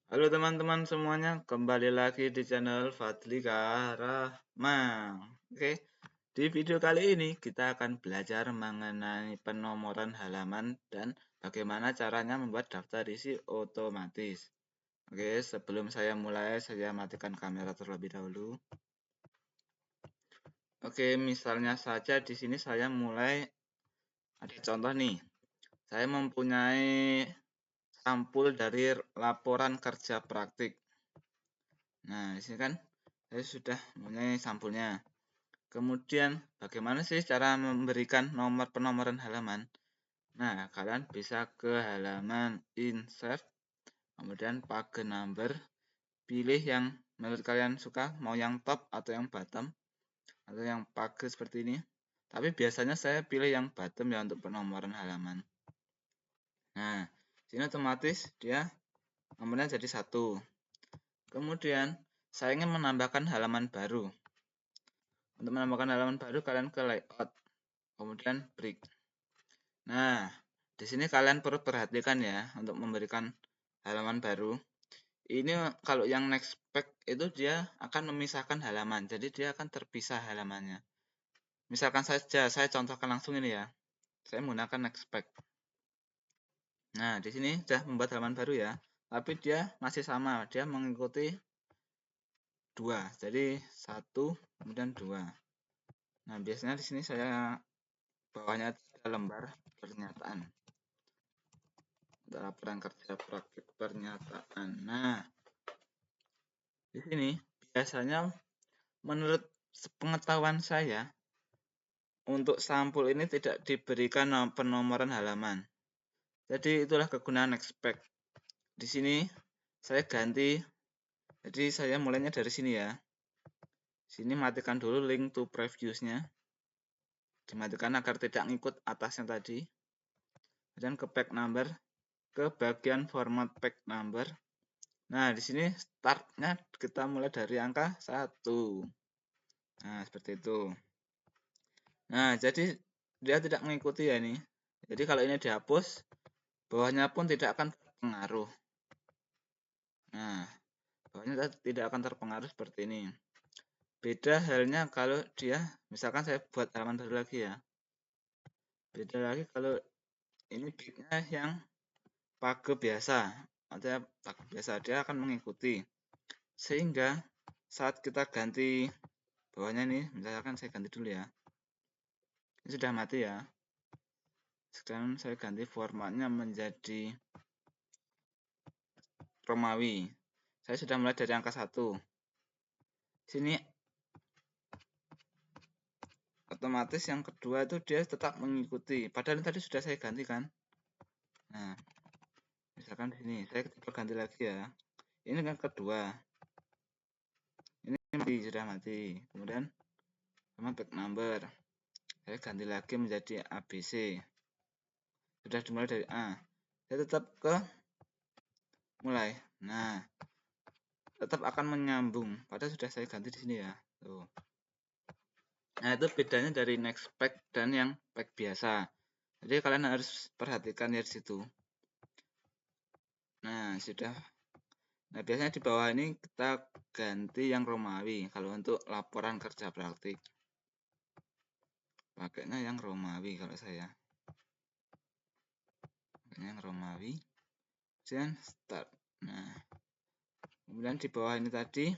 Halo teman-teman semuanya, kembali lagi di channel Fadli Karahma. Oke, di video kali ini kita akan belajar mengenai penomoran halaman dan bagaimana caranya membuat daftar isi otomatis. Oke, sebelum saya mulai, saya matikan kamera terlebih dahulu. Oke, misalnya saja di sini saya mulai ada contoh nih. Saya mempunyai sampul dari laporan kerja praktik. Nah, di sini kan saya sudah mempunyai sampulnya. Kemudian, bagaimana sih cara memberikan nomor penomoran halaman? Nah, kalian bisa ke halaman insert, kemudian page number, pilih yang menurut kalian suka, mau yang top atau yang bottom, atau yang page seperti ini. Tapi biasanya saya pilih yang bottom ya untuk penomoran halaman. Nah, sini otomatis dia nomornya jadi 1. Kemudian, saya ingin menambahkan halaman baru. Untuk menambahkan halaman baru, kalian ke layout, kemudian break. Nah, di sini kalian perlu perhatikan ya untuk memberikan halaman baru. Ini kalau yang next page itu dia akan memisahkan halaman. Jadi dia akan terpisah halamannya. Misalkan saja saya contohkan langsung ini ya. Saya menggunakan next page. Nah, di sini sudah membuat halaman baru ya. Tapi dia masih sama, dia mengikuti 2. Jadi 1 kemudian 2. Nah, biasanya di sini saya bawahnya ada lembar pernyataan. Laporan kerja praktik pernyataan. Nah, di sini biasanya menurut pengetahuan saya untuk sampul ini tidak diberikan penomoran halaman. Jadi itulah kegunaan expect. Di sini saya ganti. Jadi saya mulainya dari sini ya. Sini matikan dulu link to previews-nya. Dimatikan agar tidak ngikut atasnya tadi. Dan ke page number, ke bagian format page number. Nah, di sini startnya kita mulai dari angka 1. Nah, seperti itu. Nah, jadi dia tidak mengikuti ya ini. Jadi kalau ini dihapus, bawahnya pun tidak akan terpengaruh. Nah, bawahnya tidak akan terpengaruh seperti ini. Beda halnya kalau dia, misalkan saya buat halaman baru lagi ya. Beda lagi kalau ini bitnya yang page biasa. Artinya page biasa, dia akan mengikuti. Sehingga saat kita ganti bawahnya nih, misalkan saya ganti dulu ya. Ini sudah mati ya. Sekarang saya ganti formatnya menjadi Romawi. Saya sudah mulai dari angka 1. Sini otomatis yang kedua itu dia tetap mengikuti. Padahal tadi sudah saya ganti kan. Nah, misalkan di sini saya coba ganti lagi ya. Ini kan kedua. Ini mati, sudah mati. Kemudian sama back number. Saya ganti lagi menjadi ABC. Sudah dimulai dari A. Saya tetap ke mulai. Nah, tetap akan menyambung. Padahal sudah saya ganti di sini ya. Tuh. Nah, itu bedanya dari next pack dan yang pack biasa. Jadi kalian harus perhatikan ya di situ. Nah, sudah. Nah, biasanya di bawah ini kita ganti yang Romawi kalau untuk laporan kerja praktik. Pakainya yang Romawi kalau saya. Pakainya yang Romawi. Dan start. Nah, kemudian di bawah ini tadi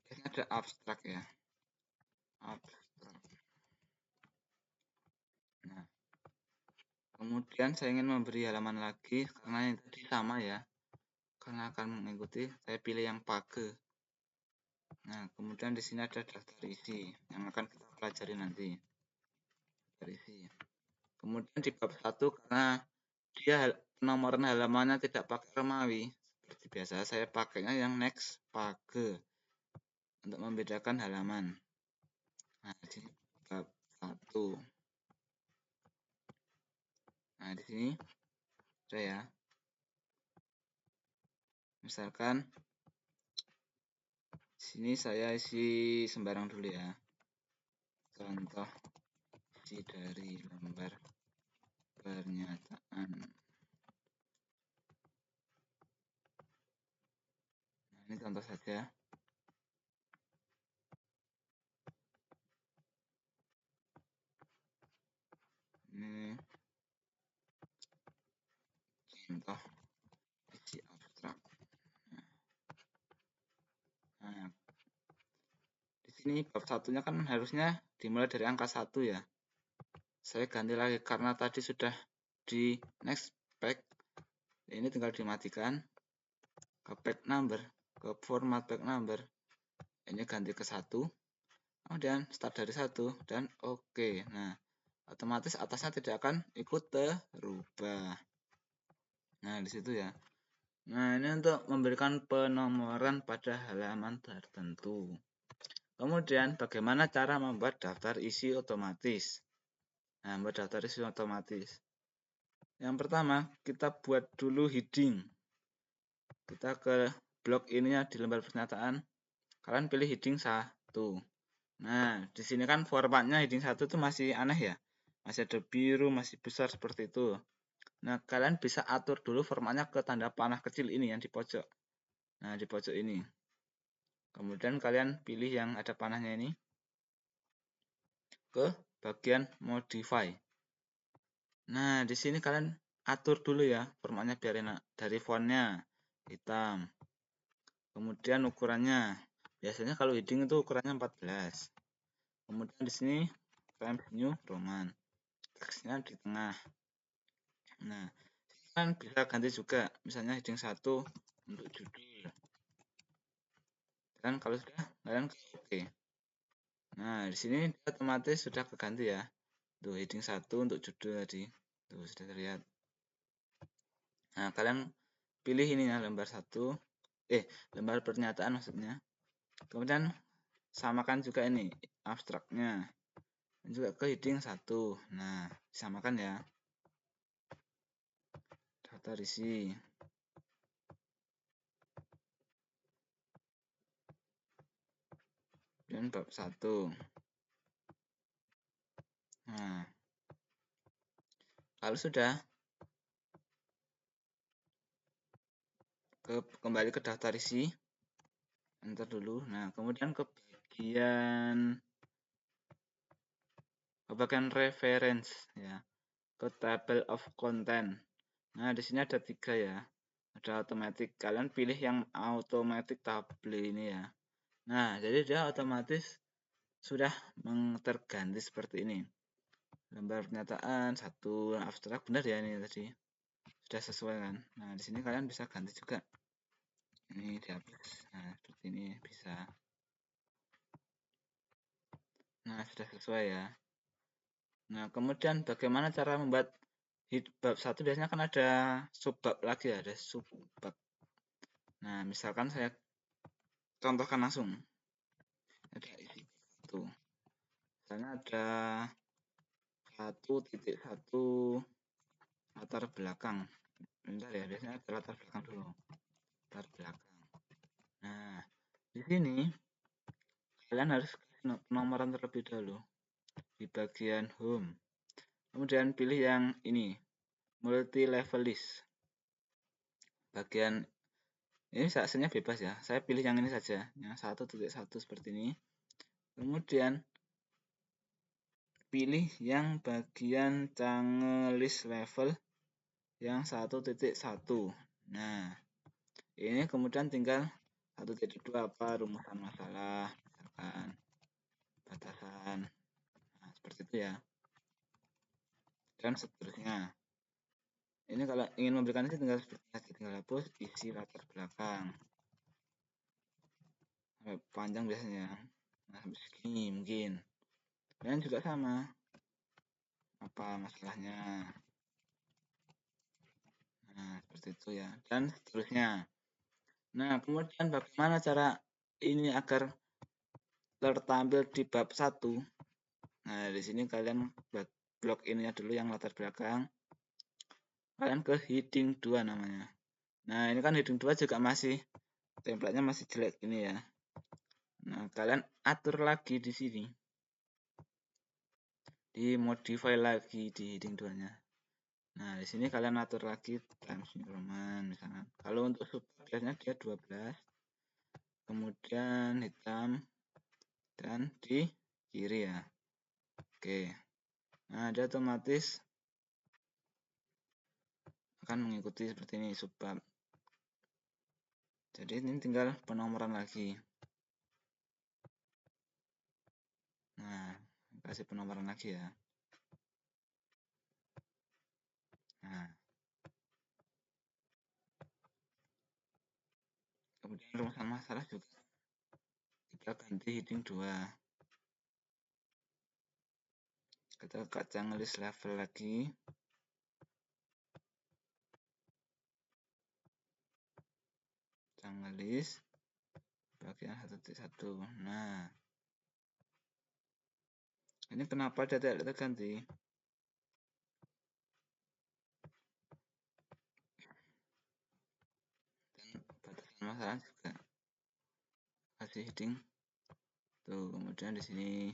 biasanya ada abstrak ya. Abstrak. Nah, kemudian saya ingin memberi halaman lagi karena yang tadi sama ya. Karena akan mengikuti, saya pilih yang page. Nah, kemudian di sini ada daftar isi yang akan kita pelajari nanti. Daftar isi. Kemudian di bab 1 karena dia penomoran halamannya tidak pakai Romawi, seperti biasa saya pakainya yang next page untuk membedakan halaman. Nah, di sini bab 1. Nah, di sini ada ya. Misalkan sini saya isi sembarang dulu ya. Contoh isi dari lembar pernyataan. Ini contoh saja. Ini contoh isi abstrak. Nah, di sini bab satunya kan harusnya dimulai dari angka 1 ya. Saya ganti lagi karena tadi sudah di next page. Ini tinggal dimatikan ke page number, ke format page number. Ini ganti ke 1. Kemudian start dari 1 dan oke. Nah, otomatis atasnya tidak akan ikut terubah. Nah, di situ ya. Nah, ini untuk memberikan penomoran pada halaman tertentu. Kemudian, bagaimana cara membuat daftar isi otomatis? Nah, membuat daftar isi otomatis. Yang pertama, kita buat dulu heading. Kita ke blok ininya di lembar pernyataan. Kalian pilih heading 1. Nah, di sini kan formatnya heading 1 itu masih aneh ya. Masih ada biru, masih besar seperti itu. Nah, kalian bisa atur dulu formatnya ke tanda panah kecil ini yang di pojok. Nah, di pojok ini. Kemudian kalian pilih yang ada panahnya ini. Ke bagian modify. Nah, di sini kalian atur dulu ya formatnya biar enak. Dari fontnya hitam. Kemudian ukurannya. Biasanya kalau heading itu ukurannya 14. Kemudian di sini Times New Roman. Teksnya di tengah. Nah, kan bisa ganti juga. Misalnya heading 1 untuk judul. Dan kalau sudah, kalian oke. Nah, di sini dia otomatis sudah keganti ya. Tuh heading 1 untuk judul tadi. Tuh sudah terlihat. Nah, kalian pilih ini ya lembar 1. Lembar pernyataan maksudnya. Kemudian samakan juga ini abstraknya. Dan juga ke heading 1. Nah, disamakan ya. Daftar isi. Dan bab 1. Nah, kalau sudah kembali ke daftar isi, enter dulu. Nah, kemudian ke bagian reference ya, ke table of content. Nah, di sini ada 3 ya. Ada automatic. Kalian pilih yang automatic table ini ya. Nah, jadi dia otomatis sudah terganti seperti ini. Lembar pernyataan 1 abstrak, benar ya ini tadi. Sudah sesuai kan. Nah, di sini kalian bisa ganti juga. Ini dihapus. Nah, seperti ini bisa. Nah, sudah sesuai ya. Nah, kemudian bagaimana cara membuat bab 1? Biasanya kan ada subbab lagi ya, ada subbab. Nah, misalkan saya contohkan langsung. Ada isi itu. Misalnya ada 1.1 latar belakang. Bentar ya, biasanya ada latar belakang dulu. Latar belakang. Nah, di sini kalian harus penomoran terlebih dahulu di bagian home. Kemudian pilih yang ini, multi level list. Bagian ini seasanya bebas ya. Saya pilih yang ini saja, yang 1.1 seperti ini. Kemudian pilih yang bagian cange list level yang 1.1. Nah, ini kemudian tinggal 1.2 apa rumusan masalah, misalkan batasan. Nah, seperti itu ya. Dan seterusnya. Ini kalau ingin memberikan isi tinggal hapus isi latar belakang. Sampai panjang biasanya. Nah, sampai segini mungkin. Dan juga sama. Apa masalahnya? Nah, seperti itu ya. Dan seterusnya. Nah, kemudian bagaimana cara ini agar tertampil di bab 1? Nah, di sini kalian blok ininya dulu yang latar belakang. Kalian ke heading 2 namanya. Nah, ini kan heading 2 juga masih template-nya masih jelek ini ya. Nah, kalian atur lagi di sini. Di modify lagi di heading 2-nya. Nah, di sini kalian atur lagi Times New Roman misalnya. Kalau untuk sub biasanya dia 12. kemudian hitam, dan di kiri ya. Oke. Nah, dia otomatis akan mengikuti seperti ini subbab. Jadi ini tinggal penomoran lagi. Nah, kasih penomoran lagi ya. Nah, kemudian rumusan masalah juga kita ganti heading 2. Kita kacang list level lagi. Kacang list bagian 1.1. Nah, ini kenapa dia tidak terganti? Dan batasan masalah juga kasih heading tuh. Kemudian di sini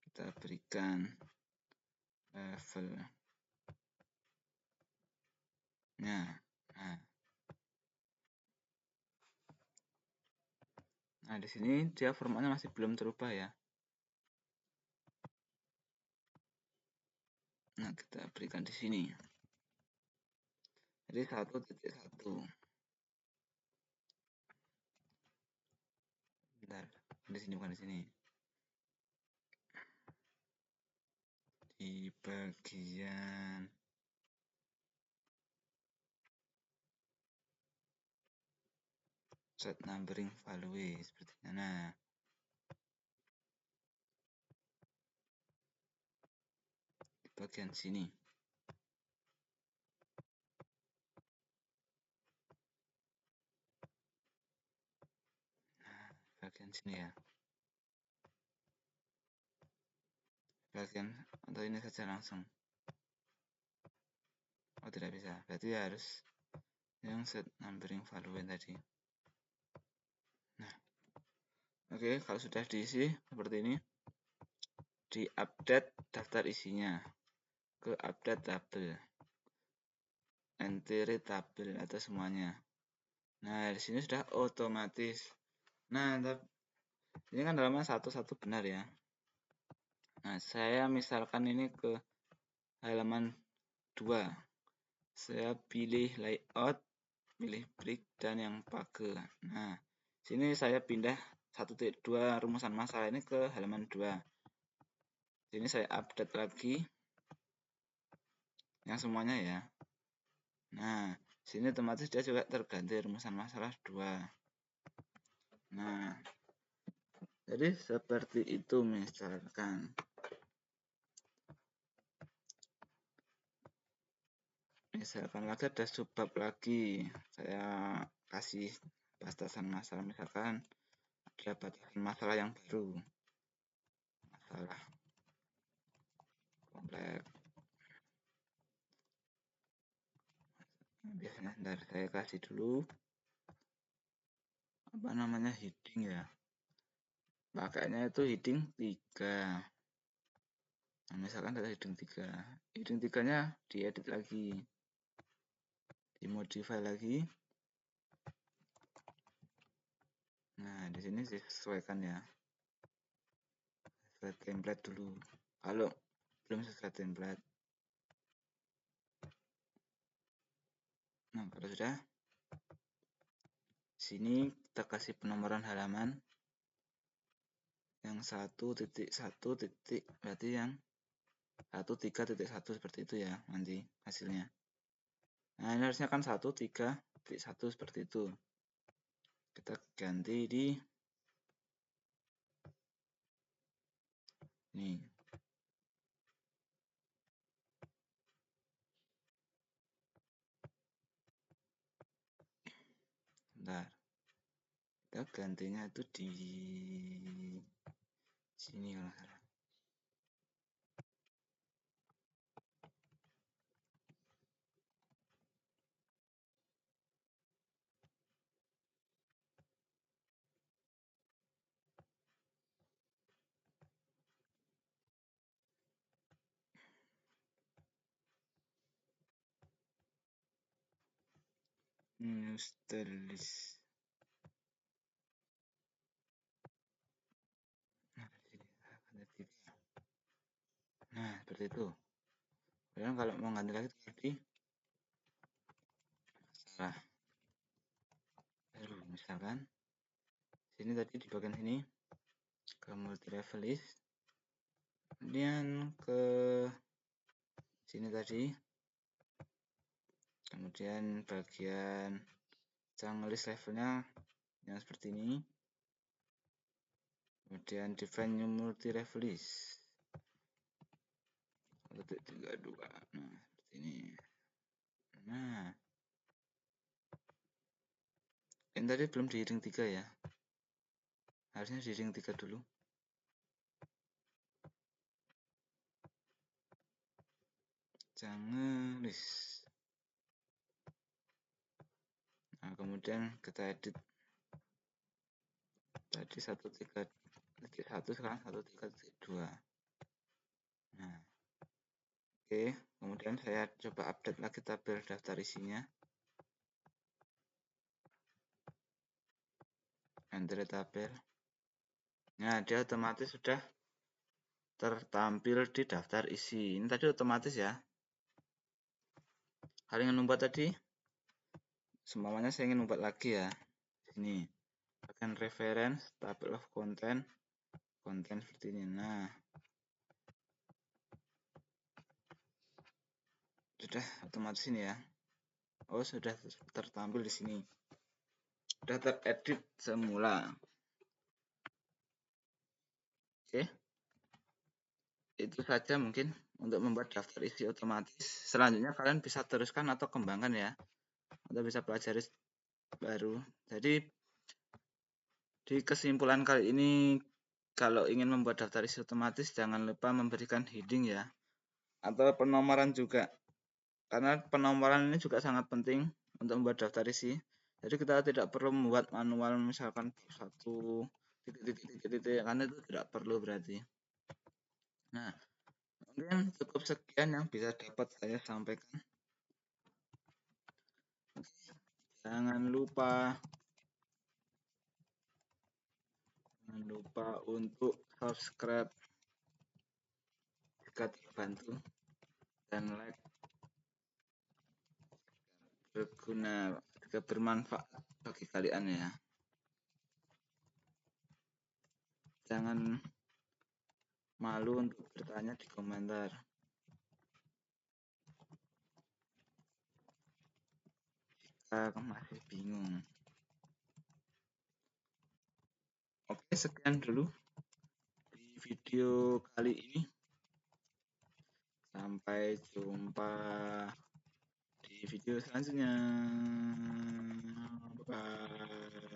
kita berikan level. Nah, di sini dia formatnya masih belum terubah ya. Nah, kita berikan di sini. Jadi 1.1. Bentar, di sini bukan di sini. Di bagian set numbering value sepertinya. Nah, di bagian sini. Nah, bagian sini ya. Bagian atau ini saja langsung. Oh, tidak bisa. Berarti harus yang set numbering value tadi. Nah, oke, kalau sudah diisi seperti ini, di update daftar isinya ke update tabel, entry tabel atau semuanya. Nah, di sini sudah otomatis. Nah, ini kan halaman 1 benar ya. Nah, saya misalkan ini ke halaman 2. Saya pilih layout, pilih brick dan yang page. Nah, sini saya pindah 1.2 rumusan masalah ini ke halaman 2. Sini saya update lagi yang semuanya ya. Nah, sini otomatis dia juga terganti rumusan masalah 2. Nah, jadi seperti itu misalkan. Misalkan lagi ada subbab lagi, saya kasih batasan masalah, misalkan ada batasan masalah yang baru, masalah kompleks. Biasanya dari saya kasih dulu apa namanya heading ya, pakainya itu heading 3. Nah, misalkan ada heading 3, heading 3 nya diedit lagi, dimodify lagi. Nah, di sini disesuaikan ya, sesuai template dulu. Kalau belum sesuai template, nah kalau sudah, sini kita kasih penomoran halaman yang 1.1 titik, berarti yang 13.1 seperti itu ya nanti hasilnya. Nah, ini harusnya kan 13.1 seperti itu. Kita ganti di ini. Bentar. Kita gantinya itu di sini kalau nggak salah. News list. Nah, seperti itu. Kemudian kalau mau ganti lagi tadi salah baru, misalkan sini tadi di bagian sini ke multi level list, kemudian ke sini tadi, kemudian bagian cara ngelis levelnya yang seperti ini, kemudian define new multi level list 1.32. Nah, seperti ini. Nah, ini tadi belum di ring 3 ya, harusnya di ring 3 dulu. Jangan list. Nah, kemudian kita edit tadi 1.3.1 sekarang 1.3.2. Nah, oke, kemudian saya coba update lagi tabel daftar isinya. Enter tabel. Nah, dia otomatis sudah tertampil di daftar isi. Ini tadi otomatis ya. Kalau ingin membuat tadi, semuanya saya ingin membuat lagi ya. Ini bagian reference, table of content, konten seperti ini. Nah, sudah otomatis ini ya. Oh, sudah tertampil di sini. Sudah teredit semula. Oke. Itu saja mungkin untuk membuat daftar isi otomatis. Selanjutnya kalian bisa teruskan atau kembangkan ya. Atau bisa pelajari baru. Jadi di kesimpulan kali ini, kalau ingin membuat daftar isi otomatis jangan lupa memberikan heading ya. Atau penomoran juga. Karena penomoran ini juga sangat penting untuk membuat daftar isi. Jadi kita tidak perlu membuat manual misalkan satu titik-titik karena itu tidak perlu berarti. Nah, mungkin cukup sekian yang bisa dapat saya sampaikan. Jangan lupa untuk subscribe jika terbantu dan like berguna jika bermanfaat bagi kalian ya. Jangan malu untuk bertanya di komentar jika masih bingung. Oke, sekian dulu di video kali ini. Sampai jumpa di video selanjutnya. Bye.